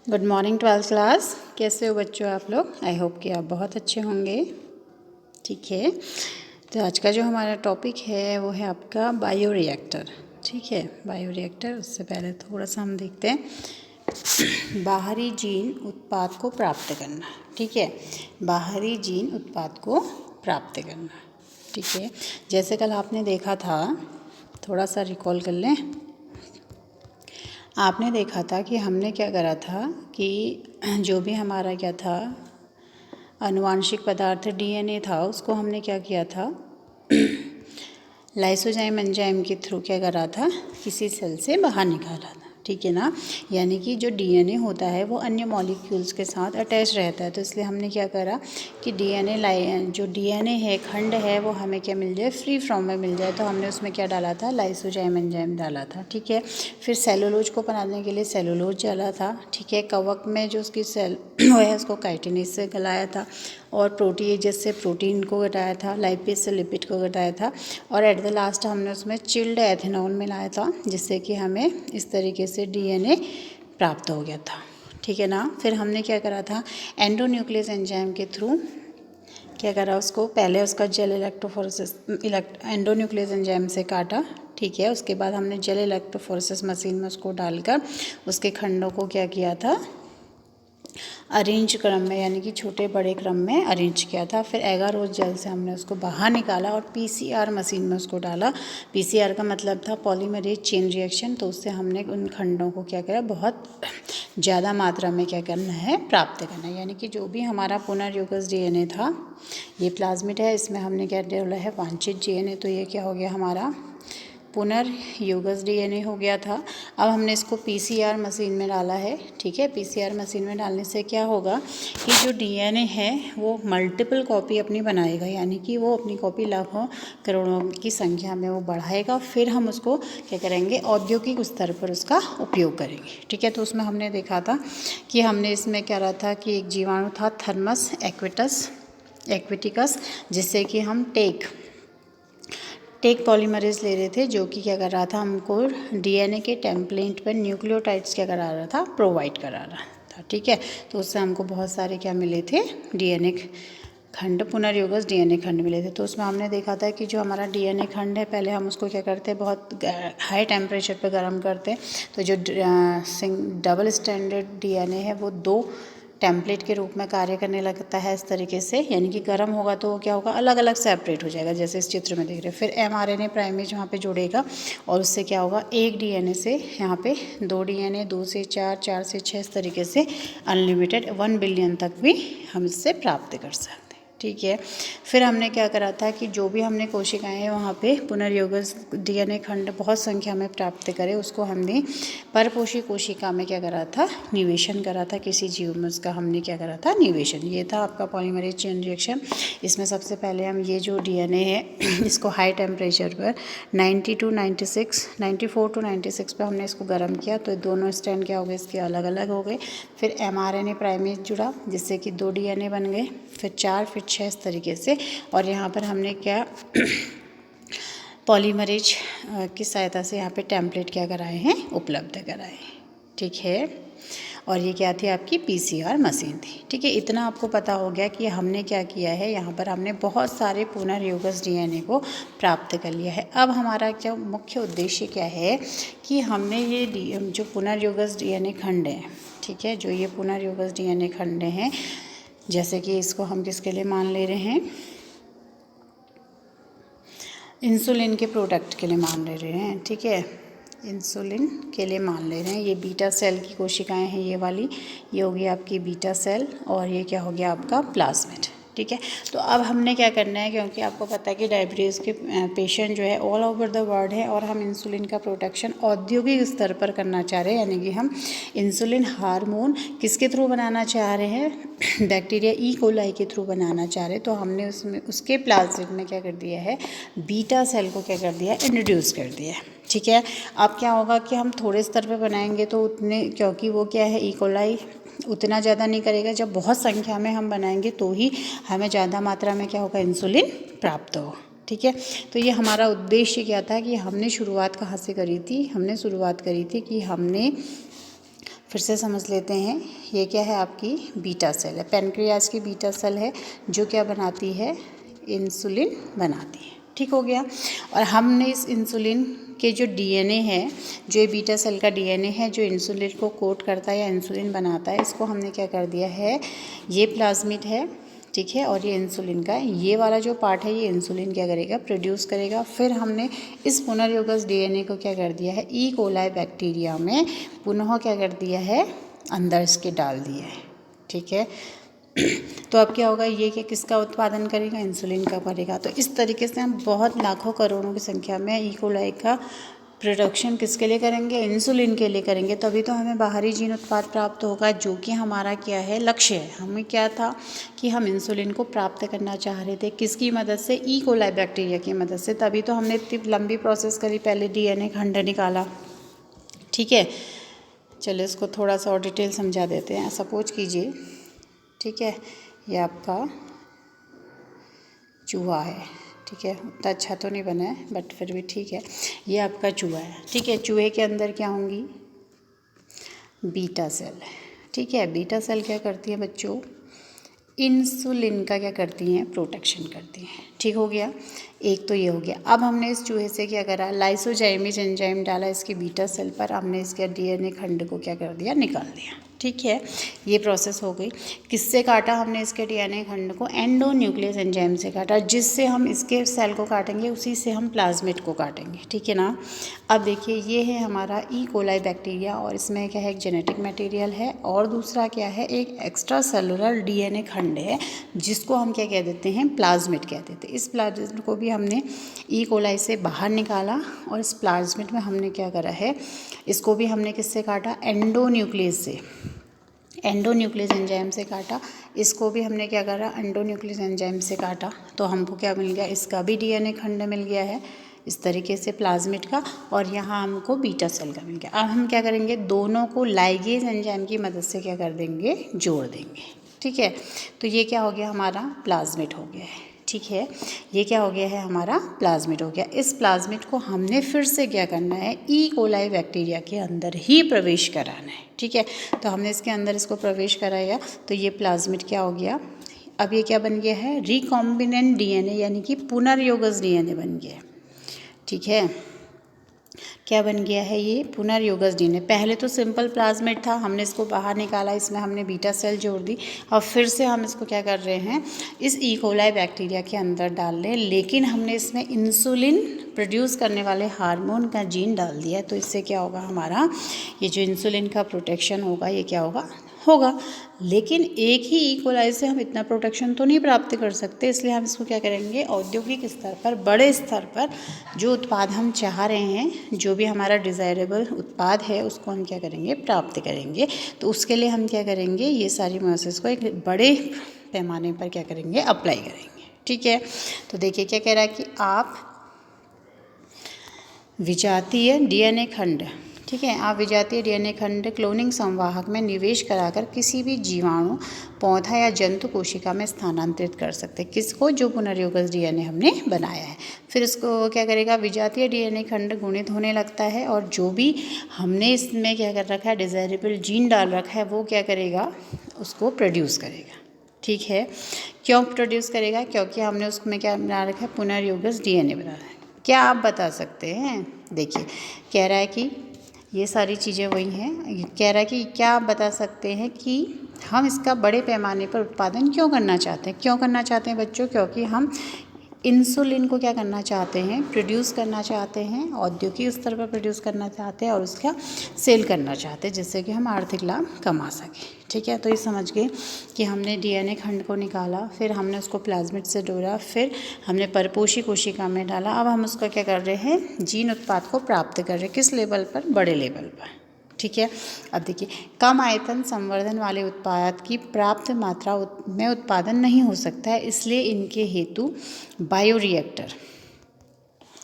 Good morning 12th class. कैसे हो बच्चों आप लोग? आई होप कि आप बहुत अच्छे होंगे। ठीक है, तो आज का जो हमारा टॉपिक है वो है आपका बायो रिएक्टर। ठीक है, बायो रिएक्टर। उससे पहले थोड़ा सा हम देखते हैं बाहरी जीन उत्पाद को प्राप्त करना। ठीक है, बाहरी जीन उत्पाद को प्राप्त करना। ठीक है, जैसे कल आपने देखा था, थोड़ा सा रिकॉल कर लें। आपने देखा था कि हमने क्या करा था कि जो भी हमारा क्या था आनुवांशिक पदार्थ डीएनए था, उसको हमने क्या किया था लाइसोजाइम एंजाइम के थ्रू क्या करा था, किसी सेल से बाहर निकाला था। ठीक है ना, यानी कि जो डीएनए होता है वो अन्य मॉलिक्यूल्स के साथ अटैच रहता है, तो इसलिए हमने क्या करा कि जो डीएनए है, खंड है, वो हमें क्या मिल जाए, फ्री फॉर्म में मिल जाए। तो हमने उसमें क्या डाला था, लाइसोजाइम एंजाइम डाला था। ठीक है, फिर सेलुलोज को बनाने के लिए सेलुलोज डाला था। ठीक है, कवक में जो उसकी सेल वो है उसको काइटिनेज से गलाया था, और प्रोटीएजेस से प्रोटीन को घटाया था, लाइपेज से लिपिड को घटाया था, और एट द लास्ट हमने उसमें चिल्ड एथेनॉल मिलाया था, जिससे कि हमें इस तरीके से डीएनए प्राप्त हो गया था। ठीक है ना, फिर हमने क्या करा था, एंडोन्यूक्लियस एंजाइम के थ्रू क्या करा, उसको पहले उसका जेल इलेक्ट्रोफोरेसिस एंडोन्यूक्लियस एंजाइम से काटा। ठीक है, उसके बाद हमने जेल इलेक्ट्रोफोरेसिस मशीन में उसको डालकर उसके खंडों को क्या किया था, अरेंज क्रम में, यानी कि छोटे बड़े क्रम में अरेंज किया था। फिर एगारोस जेल से हमने उसको बाहर निकाला और पीसीआर मशीन में उसको डाला। पीसीआर का मतलब था पॉलीमरेज चेन रिएक्शन। तो उससे हमने उन खंडों को क्या करा, बहुत ज़्यादा मात्रा में क्या करना है, प्राप्त करना है। यानी कि जो भी हमारा पुनर्युगज डीएनए था, ये प्लाज्मिड है, इसमें हमने क्या डाला है, वांछित डीएनए। तो ये क्या हो गया, हमारा पुनर्युगज डीएनए हो गया था। अब हमने इसको पीसीआर मशीन में डाला है। ठीक है, पीसीआर मशीन में डालने से क्या होगा कि जो डीएनए है वो मल्टीपल कॉपी अपनी बनाएगा, यानी कि वो अपनी कॉपी लाखों करोड़ों की संख्या में वो बढ़ाएगा। फिर हम उसको क्या करेंगे, औद्योगिक स्तर पर उसका उपयोग करेंगे। ठीक है, तो उसमें हमने देखा था कि हमने इसमें क्या रहा था कि एक जीवाणु था थर्मस एक्विटिकस, जिससे कि हम टेक पॉलीमरेज ले रहे थे, जो कि क्या कर रहा था, हमको डीएनए के टेम्पलेट पर न्यूक्लियोटाइड्स क्या करा रहा था, प्रोवाइड करा रहा था। ठीक है, तो उससे हमको बहुत सारे क्या मिले थे, डीएनए खंड, पुनर्युगज डीएनए खंड मिले थे। तो उसमें हमने देखा था कि जो हमारा डीएनए खंड है, पहले हम उसको क्या करते हैं, बहुत हाई टेम्परेचर पर गर्म करते हैं। तो जो डबल स्टैंडर्ड डीएनए है वो 2 टेम्पलेट के रूप में कार्य करने लगता है इस तरीके से, यानी कि गर्म होगा तो वो क्या होगा, अलग अलग सेपरेट हो जाएगा, जैसे इस चित्र में देख रहे हैं। फिर एमआरएनए प्राइमेज वहाँ पे जुड़ेगा, और उससे क्या होगा, एक डीएनए से यहाँ पे 2 डीएनए, 2 से 4, 4 से 6, इस तरीके से अनलिमिटेड 1 बिलियन तक भी हम इससे प्राप्त कर सकते हैं। ठीक है, फिर हमने क्या करा था कि जो भी हमने कोशिकाएं हैं वहाँ पे पुनर्युगज डीएनए खंड बहुत संख्या में प्राप्त करें, उसको हमने परपोषी कोशिका में क्या करा था, निवेशन करा था। किसी जीव में उसका हमने क्या करा था, निवेशन। ये था आपका पॉलीमरेज चेन रिएक्शन। इसमें सबसे पहले हम ये जो डीएनए है इसको हाई टेम्परेचर पर 94 to 96 पर हमने इसको गर्म किया, तो दोनों स्टैंड क्या हो गए, इसके अलग अलग हो गए। फिर एमआरएनए प्राइमेज जुड़ा, जिससे कि 2 डीएनए बन गए, फिर 4, फिर 6, इस तरीके से। और यहाँ पर हमने क्या पॉलीमरेज की सहायता से यहाँ पे टेम्पलेट क्या कराए हैं, उपलब्ध कराए हैं। ठीक है, और ये क्या थी, आपकी पीसीआर मशीन थी। ठीक है, इतना आपको पता हो गया कि हमने क्या किया है, यहाँ पर हमने बहुत सारे पुनर्युगज डीएनए को प्राप्त कर लिया है। अब हमारा क्या मुख्य उद्देश्य क्या है कि हमने ये जो पुनर्युगज डीएनए खंड है, ठीक है, जो ये पुनर्युगज डीएनए खंड हैं, जैसे कि इसको हम किसके लिए मान ले रहे हैं, इंसुलिन के प्रोडक्ट के लिए मान ले रहे हैं। ठीक है, इंसुलिन के लिए मान ले रहे हैं। ये बीटा सेल की कोशिकाएं हैं, ये वाली, ये होगी आपकी बीटा सेल, और ये क्या हो गया, आपका प्लाज्मिड। ठीक है, तो अब हमने क्या करना है, क्योंकि आपको पता है कि डायबिटीज़ के पेशेंट जो है ऑल ओवर द वर्ल्ड है, और हम इंसुलिन का प्रोडक्शन औद्योगिक स्तर पर करना चाह रहे हैं, यानी कि हम इंसुलिन हार्मोन किसके थ्रू बनाना चाह रहे हैं, बैक्टीरिया ई कोलाई के थ्रू बनाना चाह रहे हैं। तो हमने उसमें उसके प्लाज्मिड में क्या कर दिया है, बीटा सेल को क्या कर दिया, इंट्रोड्यूस कर दिया है। ठीक है, अब क्या होगा कि हम थोड़े स्तर पे बनाएंगे तो उतने, क्योंकि वो क्या है, ई कोलाई उतना ज़्यादा नहीं करेगा। जब बहुत संख्या में हम बनाएंगे तो ही हमें ज़्यादा मात्रा में क्या होगा, इंसुलिन प्राप्त हो। ठीक है, तो ये हमारा उद्देश्य क्या था कि हमने शुरुआत कहाँ से करी थी, हमने शुरुआत करी थी कि हमने फिर से समझ लेते हैं। ये क्या है, आपकी बीटा सेल है, पैनक्रियाज की बीटा सेल है जो क्या बनाती है, इंसुलिन बनाती है। ठीक हो गया। और हमने इस इंसुलिन के जो डीएनए है, जो ये बीटा सेल का डीएनए है जो इंसुलिन को कोड करता है या इंसुलिन बनाता है, इसको हमने क्या कर दिया है, ये प्लाज्मिड है, ठीक है, और ये इंसुलिन का ये वाला जो पार्ट है ये इंसुलिन क्या करेगा, प्रोड्यूस करेगा। फिर हमने इस पुनर्योगस डीएनए को क्या कर दिया है, ई कोलाई बैक्टीरिया में पुनः क्या कर दिया है, अंदर इसके डाल दिया है। ठीक है, तो अब क्या होगा, ये कि किसका उत्पादन करेगा, इंसुलिन का करेगा। तो इस तरीके से हम बहुत लाखों करोड़ों की संख्या में ई कोलाई का प्रोडक्शन किसके लिए करेंगे, इंसुलिन के लिए करेंगे। तभी तो हमें बाहरी जीन उत्पाद प्राप्त होगा, जो कि हमारा क्या है, लक्ष्य है। हमें क्या था कि हम इंसुलिन को प्राप्त करना चाह रहे थे, किसकी मदद से, ई कोलाई बैक्टीरिया की मदद से। तभी तो हमने इतनी लंबी प्रोसेस करी, पहले डीएनए खंड निकाला। ठीक है, चलिए इसको थोड़ा सा और डिटेल समझा देते हैं। सपोज कीजिए, ठीक है, ये आपका चूहा है, ठीक है, उतना अच्छा तो नहीं बना है बट फिर भी ठीक है। ये आपका चूहा है, ठीक है, चूहे के अंदर क्या होंगी, बीटा सेल। ठीक है, बीटा सेल क्या करती है बच्चों, इंसुलिन का क्या करती हैं, प्रोटेक्शन करती हैं। ठीक हो गया, एक तो ये हो गया। अब हमने इस चूहे से क्या करा, लाइसोजाइमेज एंजाइम डाला इसके बीटा सेल पर, हमने इसके डीएनए खंड को क्या कर दिया, निकाल दिया। ठीक है, ये प्रोसेस हो गई। किससे काटा हमने इसके डीएनए खंड को, एंडोन्यूक्लियस एंजाइम से काटा। जिससे हम इसके सेल को काटेंगे उसी से हम प्लाज्मिड को काटेंगे। ठीक है ना। अब देखिए, ये है हमारा ई कोलाई बैक्टीरिया और इसमें क्या है, एक जेनेटिक मटेरियल है और दूसरा क्या है, एक एक्स्ट्रा सेलुलर डीएनए खंड है जिसको हम क्या कह देते हैं, प्लाज्मिड कह देते हैं। इस प्लाज्मिड को भी हमने ई कोलाई से बाहर निकाला और इस प्लाज्मिड में हमने क्या करा है, इसको भी हमने किससे काटा, एंडोन्यूक्लियस से, एंडोन्यूक्लियस एंजाइम से काटा। इसको भी हमने क्या करा, एंडोन्यूक्लियस एंजाइम से काटा। तो हमको क्या मिल गया, इसका भी डीएनए खंड मिल गया है इस तरीके से प्लाज्मिड का, और यहाँ हमको बीटा सेल का मिल गया। अब हम क्या करेंगे, दोनों को लाइगेज एंजाइम की मदद से क्या कर देंगे, जोड़ देंगे। ठीक है, तो ये क्या हो गया, हमारा प्लाज्मिड हो गया है। ठीक है, ये क्या हो गया है, हमारा प्लाज्मिड हो गया। इस प्लाज्मिड को हमने फिर से क्या करना है, ई कोलाई बैक्टीरिया के अंदर ही प्रवेश कराना है। ठीक है, तो हमने इसके अंदर इसको प्रवेश कराया, तो ये प्लाज्मिड क्या हो गया, अब ये क्या बन गया है, रिकॉम्बिनेंट डीएनए, यानी कि पुनर्योगस डीएनए बन गया है। ठीक है, क्या बन गया है, ये पुनर्योगस डीएनए। पहले तो सिंपल प्लाज्मिड था, हमने इसको बाहर निकाला, इसमें हमने बीटा सेल जोड़ दी और फिर से हम इसको क्या कर रहे हैं, इस ई कोलाई बैक्टीरिया के अंदर डाल रहे हैं। लेकिन हमने इसमें इंसुलिन प्रोड्यूस करने वाले हार्मोन का जीन डाल दिया है। तो इससे क्या होगा, हमारा ये जो इंसुलिन का प्रोटेक्शन होगा, ये क्या होगा, लेकिन एक ही ई कोलाई से हम इतना प्रोटेक्शन तो नहीं प्राप्त कर सकते। इसलिए हम इसको क्या करेंगे, औद्योगिक स्तर पर, बड़े स्तर पर जो उत्पाद हम चाह रहे हैं, जो भी हमारा डिज़ायरेबल उत्पाद है, उसको हम क्या करेंगे, प्राप्त करेंगे। तो उसके लिए हम क्या करेंगे, ये सारी प्रोसेस को एक बड़े पैमाने पर क्या करेंगे, अप्लाई करेंगे। ठीक है, तो देखिए क्या कह रहा है कि आप विजातीय डीएनए खंड, ठीक है, आप विजातीय डीएनए खंड क्लोनिंग संवाहक में निवेश कराकर किसी भी जीवाणु, पौधा या जंतु कोशिका में स्थानांतरित कर सकते हैं। किसको, जो पुनर्योगस डीएनए हमने बनाया है। फिर इसको क्या करेगा, विजातीय डीएनए खंड गुणित होने लगता है और जो भी हमने इसमें क्या कर रखा है, डिज़ायरेबल जीन डाल रखा है, वो क्या करेगा, उसको प्रोड्यूस करेगा। ठीक है, क्यों प्रोड्यूस करेगा, क्योंकि हमने उसमें क्या बना रखा है, पुनर्योगस डीएनए बना रखा है। क्या आप बता सकते हैं, देखिए कह रहा है कि ये सारी चीज़ें वही हैं। कह रहा है कि क्या आप बता सकते हैं कि हम इसका बड़े पैमाने पर उत्पादन क्यों करना चाहते हैं। क्यों करना चाहते हैं बच्चों, क्योंकि हम इंसुलिन को क्या करना चाहते हैं, प्रोड्यूस करना चाहते हैं, औद्योगिक स्तर पर प्रोड्यूस करना चाहते हैं और उसका सेल करना चाहते हैं, जिससे कि हम आर्थिक लाभ कमा सकें। ठीक है, तो ये समझ गए कि हमने डीएनए खंड को निकाला, फिर हमने उसको प्लाज्मिड से जोड़ा, फिर हमने परपोषी कोशिका में डाला। अब हम उसका क्या कर रहे हैं, जीन उत्पाद को प्राप्त कर रहे हैं। किस लेवल पर, बड़े लेवल पर। ठीक है, अब देखिए, कम आयतन संवर्धन वाले उत्पाद की प्राप्त मात्रा में उत्पादन नहीं हो सकता है, इसलिए इनके हेतु बायोरिएक्टर,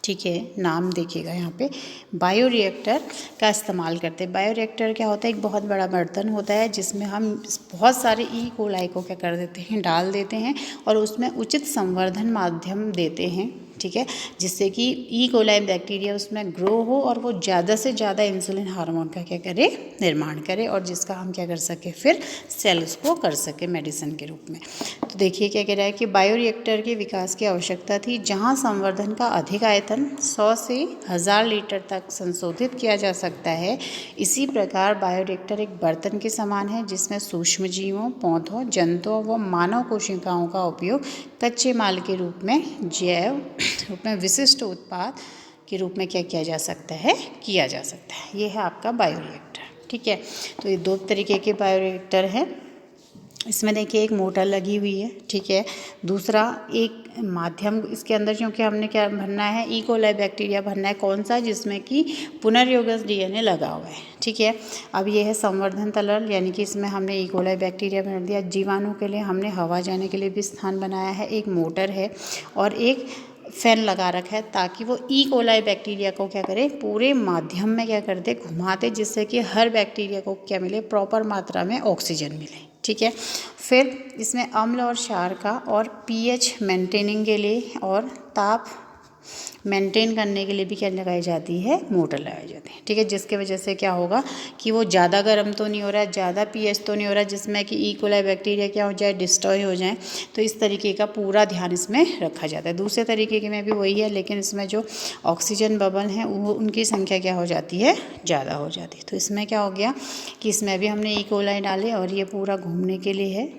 ठीक है, नाम देखिएगा यहाँ पे, बायोरिएक्टर का इस्तेमाल करते हैं। बायोरिएक्टर क्या होता है, एक बहुत बड़ा बर्तन होता है जिसमें हम बहुत सारे ई कोलाई को क्या कर देते हैं, डाल देते हैं और उसमें उचित संवर्धन माध्यम देते हैं। ठीक है, जिससे कि ई कोलाई बैक्टीरिया उसमें ग्रो हो और वो ज़्यादा से ज़्यादा इंसुलिन हार्मोन का क्या करे, निर्माण करे, और जिसका हम क्या कर सके, फिर सेल उसको कर सके मेडिसिन के रूप में। तो देखिए क्या कह रहा है कि बायोरिएक्टर के विकास की आवश्यकता थी जहाँ संवर्धन का अधिक आयतन 100 से 1000 लीटर तक संशोधित किया जा सकता है। इसी प्रकार बायोरिएक्टर एक बर्तन के समान है जिसमें सूक्ष्म जीवों, पौधों, जंतुओं व मानव कोशिकाओं का उपयोग कच्चे माल के रूप में, जैव रूप में विशिष्ट उत्पाद के रूप में क्या किया जा सकता है, किया जा सकता है। ये है आपका बायोरिएक्टर। ठीक है, तो ये दो तरीके के बायोरिएक्टर हैं। इसमें देखिए एक मोटर लगी हुई है, ठीक है, दूसरा एक माध्यम इसके अंदर, क्योंकि हमने क्या भरना है, ई कोलाई बैक्टीरिया भरना है, कौन सा, जिसमें कि पुनर्योगज डीएनए लगा हुआ है। ठीक है, अब ये है संवर्धन तलल, यानी कि इसमें हमने ई कोलाई बैक्टीरिया भर दिया। जीवाणु के लिए हमने हवा जाने के लिए भी स्थान बनाया है, एक मोटर है और एक फैन लगा रखा है ताकि वो ई कोलाई बैक्टीरिया को क्या करे, पूरे माध्यम में क्या कर दे, घुमाते, जिससे कि हर बैक्टीरिया को क्या मिले, प्रॉपर मात्रा में ऑक्सीजन मिले। ठीक है, फिर इसमें अम्ल और क्षार का और पीएच मेंटेनिंग के लिए और ताप मेंटेन करने के लिए भी क्या लगाई जाती है, मोटर लगाई जाती है। ठीक है, जिसके वजह से क्या होगा कि वो ज़्यादा गर्म तो नहीं हो रहा है, ज़्यादा पीएच तो नहीं हो रहा है जिसमें कि ई कोलाई बैक्टीरिया क्या हो जाए, डिस्ट्रॉय हो जाए। तो इस तरीके का पूरा ध्यान इसमें रखा जाता है। दूसरे तरीके के में भी वही है, लेकिन इसमें जो ऑक्सीजन बबल हैं वो उनकी संख्या क्या हो जाती है, ज़्यादा हो जाती है। तो इसमें क्या हो गया कि इसमें भी हमने ई कोलाई डाले और ये पूरा घूमने के लिए है।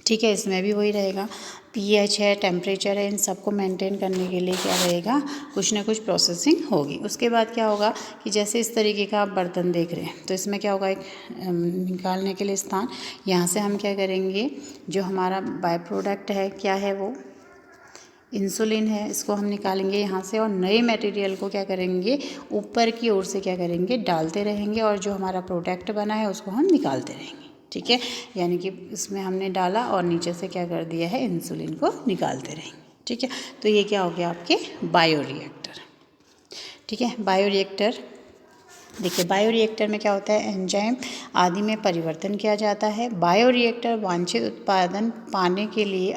ठीक है, इसमें भी वही रहेगा, पीएच है, टेम्परेचर है, इन सबको मेंटेन करने के लिए क्या रहेगा, कुछ ना कुछ प्रोसेसिंग होगी। उसके बाद क्या होगा कि जैसे इस तरीके का आप बर्तन देख रहे हैं, तो इसमें क्या होगा, एक निकालने के लिए स्थान, यहाँ से हम क्या करेंगे, जो हमारा बाय प्रोडक्ट है क्या है, वो इंसुलिन है, इसको हम निकालेंगे यहाँ से और नए मटेरियल को क्या करेंगे, ऊपर की ओर से क्या करेंगे, डालते रहेंगे और जो हमारा प्रोडक्ट बना है उसको हम निकालते रहेंगे। ठीक है, यानी कि इसमें हमने डाला और नीचे से क्या कर दिया है, इंसुलिन को निकालते रहेंगे। ठीक है, तो ये क्या हो गया आपके बायोरिएक्टर। ठीक है, बायोरिएक्टर देखिए, बायोरिएक्टर में क्या होता है, एंजाइम आदि में परिवर्तन किया जाता है। बायोरिएक्टर वांछित उत्पादन पाने के लिए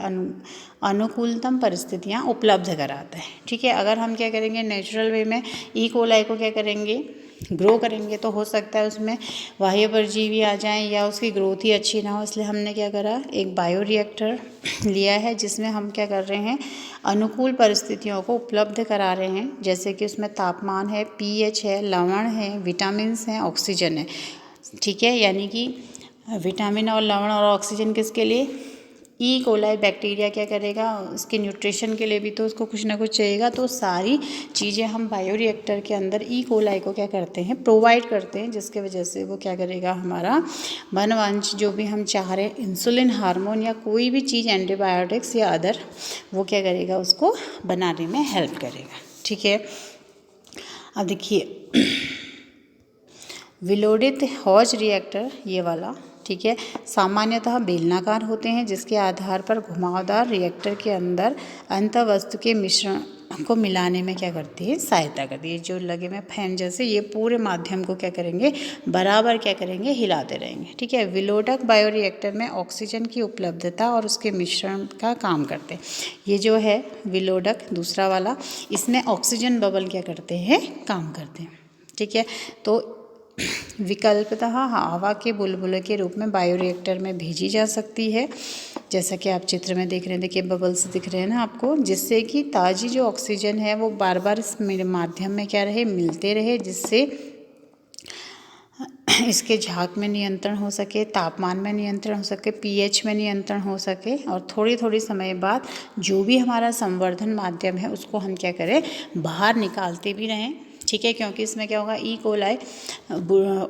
अनुकूलतम परिस्थितियां उपलब्ध कराता है। ठीक है, अगर हम क्या करेंगे, नेचुरल वे में ई कोलाई को क्या करेंगे, ग्रो करेंगे, तो हो सकता है उसमें बाह्य परजीवी आ जाएं या उसकी ग्रोथ ही अच्छी ना हो, इसलिए हमने क्या करा, एक बायोरिएक्टर लिया है जिसमें हम क्या कर रहे हैं, अनुकूल परिस्थितियों को उपलब्ध करा रहे हैं, जैसे कि उसमें तापमान है, पीएच है, लवण है, विटामिन्स हैं, ऑक्सीजन है। ठीक है, यानी कि विटामिन और लवण और ऑक्सीजन किसके लिए, ई कोलाई बैक्टीरिया क्या करेगा, उसके न्यूट्रिशन के लिए भी तो उसको कुछ ना कुछ चाहिएगा। तो सारी चीज़ें हम बायोरिएक्टर के अंदर ई कोलाई को क्या करते हैं, प्रोवाइड करते हैं, जिसके वजह से वो क्या करेगा, हमारा वनवांछ जो भी हम चाह रहे हैं, इंसुलिन हार्मोन या कोई भी चीज़, एंटीबायोटिक्स या अदर, वो क्या करेगा, उसको बनाने में हेल्प करेगा। ठीक है, अब देखिए विलोडित हॉज रिएक्टर, ये वाला, ठीक है, सामान्यतः बेलनाकार होते हैं जिसके आधार पर घुमावदार रिएक्टर के अंदर अंतःवस्तु के मिश्रण को मिलाने में क्या करती है, सहायता करती है। जो लगे में फैन जैसे ये पूरे माध्यम को क्या करेंगे, बराबर क्या करेंगे, हिलाते रहेंगे। ठीक है, विलोडक बायोरिएक्टर में ऑक्सीजन की उपलब्धता और उसके मिश्रण का काम करते हैं। ये जो है विलोडक दूसरा वाला, इसमें ऑक्सीजन बबल क्या करते हैं, काम करते हैं। ठीक है, तो विकल्पतः हवा के बुलबुले के रूप में बायोरिएक्टर में भेजी जा सकती है, जैसा कि आप चित्र में देख रहे हैं। देखिए बबल्स दिख रहे हैं ना आपको, जिससे कि ताज़ी जो ऑक्सीजन है वो बार बार इस माध्यम में क्या रहे, मिलते रहे, जिससे इसके झाग में नियंत्रण हो सके, तापमान में नियंत्रण हो सके, पीएच में नियंत्रण हो सके, और थोड़ी थोड़ी समय बाद जो भी हमारा संवर्धन माध्यम है उसको हम क्या करें, बाहर निकालते भी रहें। ठीक है, क्योंकि इसमें क्या होगा, ई कोलाई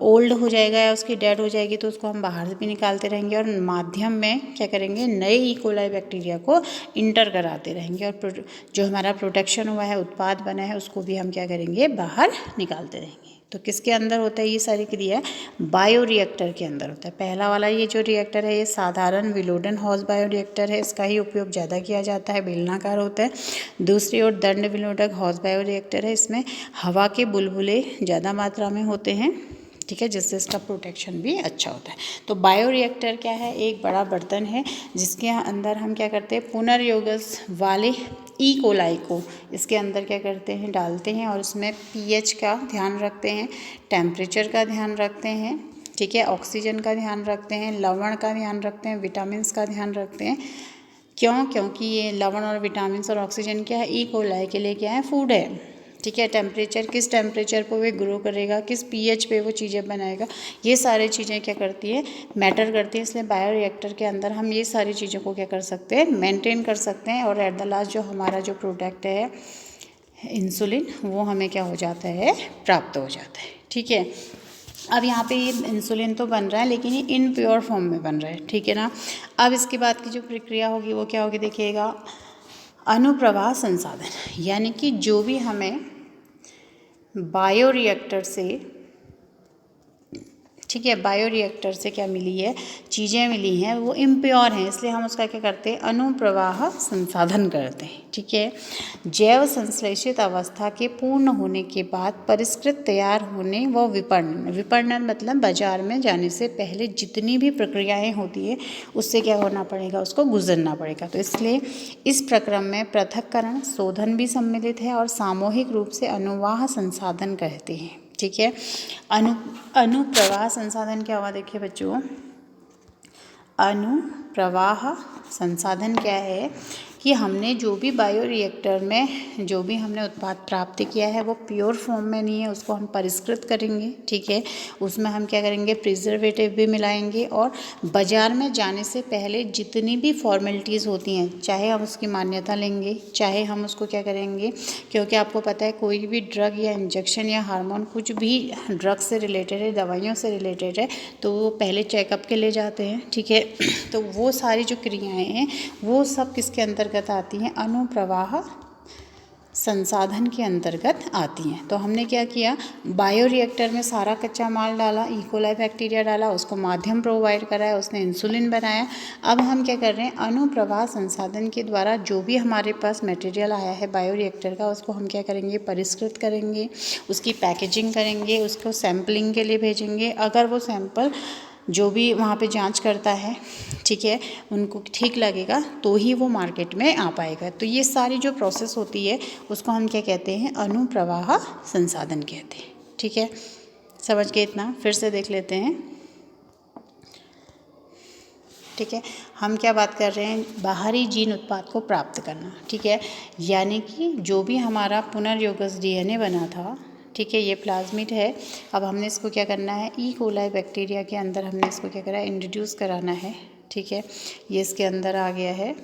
ओल्ड हो जाएगा या उसकी डेड हो जाएगी, तो उसको हम बाहर भी निकालते रहेंगे और माध्यम में क्या करेंगे, नए ई कोलाई बैक्टीरिया को इंटर कराते रहेंगे, और जो हमारा प्रोटेक्शन हुआ है, उत्पाद बना है, उसको भी हम क्या करेंगे, बाहर निकालते रहेंगे। तो किसके अंदर होता है ये सारी क्रिया, बायोरिएक्टर के अंदर होता है। पहला वाला ये जो रिएक्टर है ये साधारण विलोडन हॉज बायोरिएक्टर है, इसका ही उपयोग ज़्यादा किया जाता है, बेलनाकार होता है। दूसरी ओर दंड विलोडक हॉज बायोरिएक्टर है, इसमें हवा के बुलबुले ज़्यादा मात्रा में होते हैं। ठीक है, जिससे इसका प्रोटेक्शन भी अच्छा होता है। तो बायोरिएक्टर क्या है, एक बड़ा बर्तन है जिसके अंदर हम क्या करते हैं, पुनर्योगज वाले ई कोलाई को इसके अंदर क्या करते हैं, डालते हैं और उसमें पीएच का ध्यान रखते हैं, टेम्परेचर का ध्यान रखते हैं, ठीक है, ऑक्सीजन का ध्यान रखते हैं, लवण का ध्यान रखते हैं, विटामिन्स का ध्यान रखते हैं। क्यों? क्योंकि ये लवण और विटामिन्स और ऑक्सीजन क्या है, ई कोलाई के लिए क्या है, फूड है, ठीक है। टेम्परेचर, किस टेम्परेचर पे वो ग्रो करेगा, किस पीएच पे वो चीज़ें बनाएगा, ये सारी चीज़ें क्या करती है, मैटर करती है। इसलिए बायोरिएक्टर के अंदर हम ये सारी चीज़ों को क्या कर सकते हैं, मेंटेन कर सकते हैं। और एट द लास्ट जो हमारा जो प्रोडक्ट है इंसुलिन, वो हमें क्या हो जाता है, प्राप्त हो जाता है, ठीक है। अब यहाँ पे ये इंसुलिन तो बन रहा है लेकिन ये इनप्योर फॉर्म में बन रहा है, ठीक है ना। अब इसके बाद की जो प्रक्रिया होगी वो क्या होगी, देखिएगा, अनुप्रवाह संसाधन, यानी कि जो भी हमें बायोरिएक्टर से, ठीक है, बायोरिएक्टर से क्या मिली है, चीज़ें मिली हैं, वो इम्प्योर हैं, इसलिए हम उसका क्या करते हैं, अनुप्रवाह संसाधन करते हैं, ठीक है। जैव संश्लेषित अवस्था के पूर्ण होने के बाद परिष्कृत तैयार होने व विपणन, विपणन मतलब बाजार में जाने से पहले जितनी भी प्रक्रियाएं होती है उससे क्या होना पड़ेगा, उसको गुजरना पड़ेगा। तो इसलिए इस प्रक्रम में पृथक्करण, शोधन भी सम्मिलित है और सामूहिक रूप से अनुवाह संसाधन कहते हैं, ठीक है। अनुप्रवाह संसाधन क्या हुआ, देखिए बच्चों, अनुप्रवाह संसाधन क्या है कि हमने जो भी बायोरिएक्टर में जो भी हमने उत्पाद प्राप्त किया है वो प्योर फॉर्म में नहीं है, उसको हम परिष्कृत करेंगे, ठीक है। उसमें हम क्या करेंगे, प्रिजर्वेटिव भी मिलाएंगे और बाज़ार में जाने से पहले जितनी भी फॉर्मेलिटीज़ होती हैं, चाहे हम उसकी मान्यता लेंगे, चाहे हम उसको क्या करेंगे, क्योंकि आपको पता है कोई भी ड्रग या इंजेक्शन या हार्मोन कुछ भी ड्रग से रिलेटेड है, दवाइयों से रिलेटेड है, तो वो पहले चेकअप के लिए जाते हैं, ठीक है। तो वो सारी जो क्रियाएँ हैं वो सब किसके अंदर आती हैं, अनुप्रवाह संसाधन के अंतर्गत आती हैं। तो हमने क्या किया, बायोरिएक्टर में सारा कच्चा माल डाला, ई कोलाई बैक्टीरिया डाला, उसको माध्यम प्रोवाइड कराया, उसने इंसुलिन बनाया। अब हम क्या कर रहे हैं, अनुप्रवाह संसाधन के द्वारा जो भी हमारे पास मटेरियल आया है बायोरिएक्टर का, उसको हम क्या करेंगे, परिष्कृत करेंगे, उसकी पैकेजिंग करेंगे, उसको सैम्पलिंग के लिए भेजेंगे। अगर वो सैंपल जो भी वहाँ पे जांच करता है, ठीक है, उनको ठीक लगेगा तो ही वो मार्केट में आ पाएगा। तो ये सारी जो प्रोसेस होती है उसको हम क्या कहते हैं, अनुप्रवाह संसाधन कहते हैं, ठीक है। समझ गए इतना? फिर से देख लेते हैं, ठीक है। हम क्या बात कर रहे हैं, बाहरी जीन उत्पाद को प्राप्त करना, ठीक है, यानी कि जो भी हमारा पुनर्योगज डीएनए बना था, ठीक है, ये प्लाज्मिड है। अब हमने इसको क्या करना है, ई कोलाई बैक्टीरिया के अंदर हमने इसको क्या करा है, इंट्रोड्यूस कराना है, ठीक है। ये इसके अंदर आ गया है,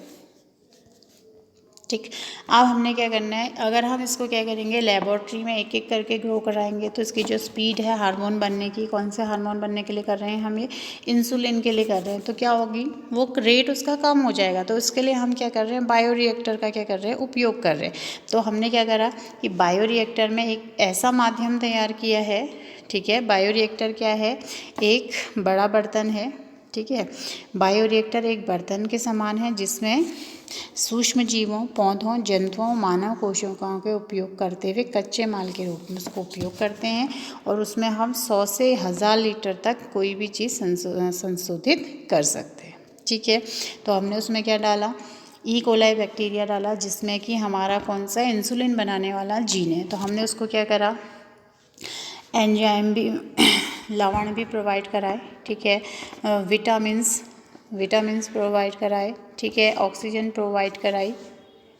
ठीक। अब हमने क्या करना है, अगर हम इसको क्या करेंगे, लेबोरेटरी में एक एक करके ग्रो कराएंगे तो इसकी जो स्पीड है हार्मोन बनने की, कौन से हार्मोन बनने के लिए कर रहे हैं हम, ये इंसुलिन के लिए कर रहे हैं, तो क्या होगी, वो रेट उसका कम हो जाएगा। तो इसके लिए हम क्या कर रहे हैं, बायोरिएक्टर का क्या कर रहे हैं, उपयोग कर रहे हैं। तो हमने क्या करा कि बायोरिएक्टर में एक ऐसा माध्यम तैयार किया है, ठीक है। बायोरिएक्टर क्या है, एक बड़ा बर्तन है, ठीक है। बायोरिएक्टर एक बर्तन के समान है जिसमें सूक्ष्म जीवों, पौधों, जंतुओं, मानव कोशिकाओं के उपयोग करते हुए कच्चे माल के रूप में उसको उपयोग करते हैं और उसमें हम 100 से 1000 लीटर तक कोई भी चीज़ संशोधित कर सकते हैं, ठीक है। तो हमने उसमें क्या डाला, ई कोलाई बैक्टीरिया डाला जिसमें कि हमारा कौन सा इंसुलिन बनाने वाला जीन है। तो हमने उसको क्या करा, एंजाइम भी, लवण भी प्रोवाइड कराए, ठीक है, विटामिन्स प्रोवाइड कराए, ठीक है, ऑक्सीजन प्रोवाइड कराई,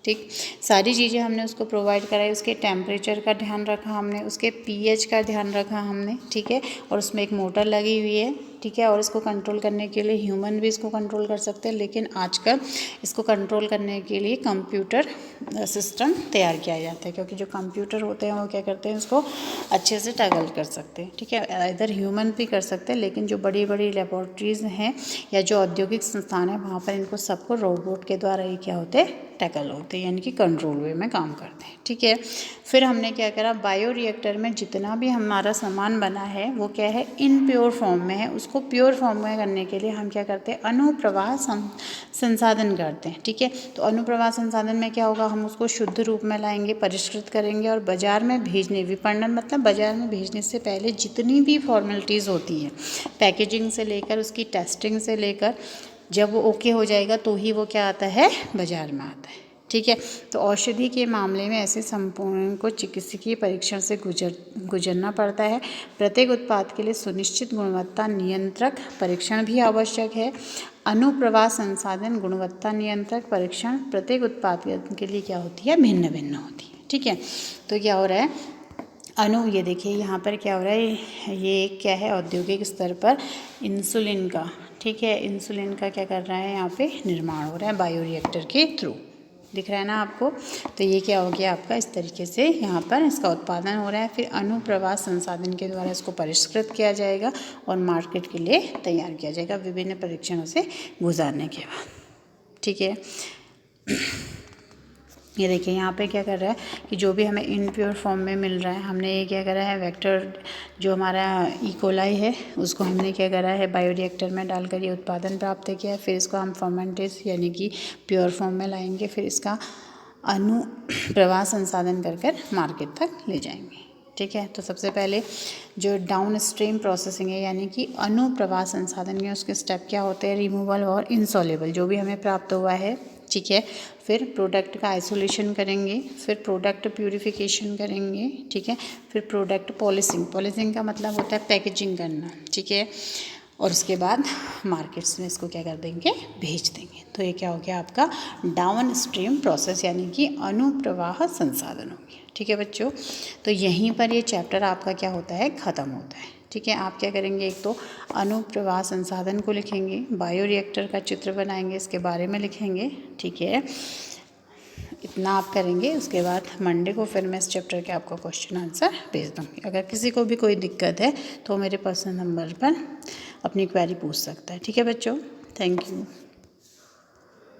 ठीक, सारी चीज़ें हमने उसको प्रोवाइड कराई। उसके टेम्परेचर का ध्यान रखा हमने, उसके पीएच का ध्यान रखा हमने, ठीक है, और उसमें एक मोटर लगी हुई है, ठीक है। और इसको कंट्रोल करने के लिए ह्यूमन भी इसको कंट्रोल कर सकते हैं, लेकिन आजकल इसको कंट्रोल करने के लिए कंप्यूटर सिस्टम तैयार किया जाता है, क्योंकि जो कंप्यूटर होते हैं वो क्या करते हैं, उसको अच्छे से टैकल कर सकते हैं, ठीक है। इधर ह्यूमन भी कर सकते हैं, लेकिन जो बड़ी बड़ी लेबॉर्ट्रीज़ हैं या जो औद्योगिक संस्थान है वहाँ पर इनको सबको रोबोट के द्वारा ही क्या होते हैं, टैकल होते हैं, यानी कि कंट्रोल वे में काम करते हैं, ठीक है। फिर हमने क्या करा, बायोरिएक्टर में जितना भी हमारा सामान बना है वो क्या है, इनप्योर फॉर्म में है, उसको प्योर फॉर्म में करने के लिए हम क्या करते हैं, अनुप्रवाह संसाधन करते हैं, ठीक है। तो अनुप्रवाह संसाधन में क्या होगा, हम उसको शुद्ध रूप में लाएंगे, परिष्कृत करेंगे और बाजार में भेजने, विपणन मतलब बाजार में भेजने से पहले जितनी भी फॉर्मेलिटीज़ होती हैं, पैकेजिंग से लेकर उसकी टेस्टिंग से लेकर, जब वो ओके हो जाएगा तो ही वो क्या आता है, बाज़ार में आता है, ठीक है। तो औषधि के मामले में ऐसे संपूर्ण को चिकित्सकीय परीक्षण से गुजरना पड़ता है। प्रत्येक उत्पाद के लिए सुनिश्चित गुणवत्ता नियंत्रक परीक्षण भी आवश्यक है। अनुप्रवाह संसाधन गुणवत्ता नियंत्रक परीक्षण प्रत्येक उत्पाद के लिए क्या होती है, भिन्न भिन्न होती है। ठीक है। तो क्या हो रहा है, ये देखिए यहाँ पर क्या हो रहा है, ये क्या है, औद्योगिक स्तर पर इंसुलिन का, ठीक है, इंसुलिन का क्या कर रहा है, यहाँ पे निर्माण हो रहा है बायोरिएक्टर के थ्रू, दिख रहा है ना आपको। तो ये क्या हो गया आपका, इस तरीके से यहाँ पर इसका उत्पादन हो रहा है। फिर अनुप्रवाह संसाधन के द्वारा इसको परिष्कृत किया जाएगा और मार्केट के लिए तैयार किया जाएगा विभिन्न परीक्षणों से गुजारने के बाद। ठीक है। ये देखिए यहाँ पे क्या कर रहा है कि जो भी हमें इनप्योर फॉर्म में मिल रहा है, हमने ये क्या करा है, वेक्टर जो हमारा इकोलाई है उसको हमने क्या करा है, बायोरिएक्टर में डालकर ये उत्पादन प्राप्त किया है। फिर इसको हम फर्मेंटेज यानी कि प्योर फॉर्म में लाएंगे, फिर इसका अनुप्रवाह संसाधन कर मार्केट तक ले जाएंगे। ठीक है। तो सबसे पहले जो डाउन स्ट्रीम प्रोसेसिंग है यानी कि अनुप्रवाह संसाधन के उसके स्टेप क्या होते हैं, रिमूवल और इंसॉल्युबल जो भी हमें प्राप्त हुआ है। ठीक है। फिर प्रोडक्ट का आइसोलेशन करेंगे, फिर प्रोडक्ट प्यूरिफिकेशन करेंगे। ठीक है। फिर प्रोडक्ट पॉलिशिंग का मतलब होता है पैकेजिंग करना। ठीक है। और उसके बाद मार्केट्स में इसको क्या कर देंगे, भेज देंगे। तो ये क्या हो गया आपका डाउन स्ट्रीम प्रोसेस यानी कि अनुप्रवाह संसाधन हो गया। ठीक है बच्चों। तो यहीं पर ये चैप्टर आपका क्या होता है, ख़त्म होता है। ठीक है। आप क्या करेंगे, एक तो अनुप्रवाह संसाधन को लिखेंगे, बायोरिएक्टर का चित्र बनाएंगे, इसके बारे में लिखेंगे। ठीक है। इतना आप करेंगे। उसके बाद मंडे को फिर मैं इस चैप्टर के आपको क्वेश्चन आंसर भेज दूँगी। अगर किसी को भी कोई दिक्कत है तो मेरे पर्सनल नंबर पर अपनी क्वेरी पूछ सकता है। ठीक है बच्चों। Thank you.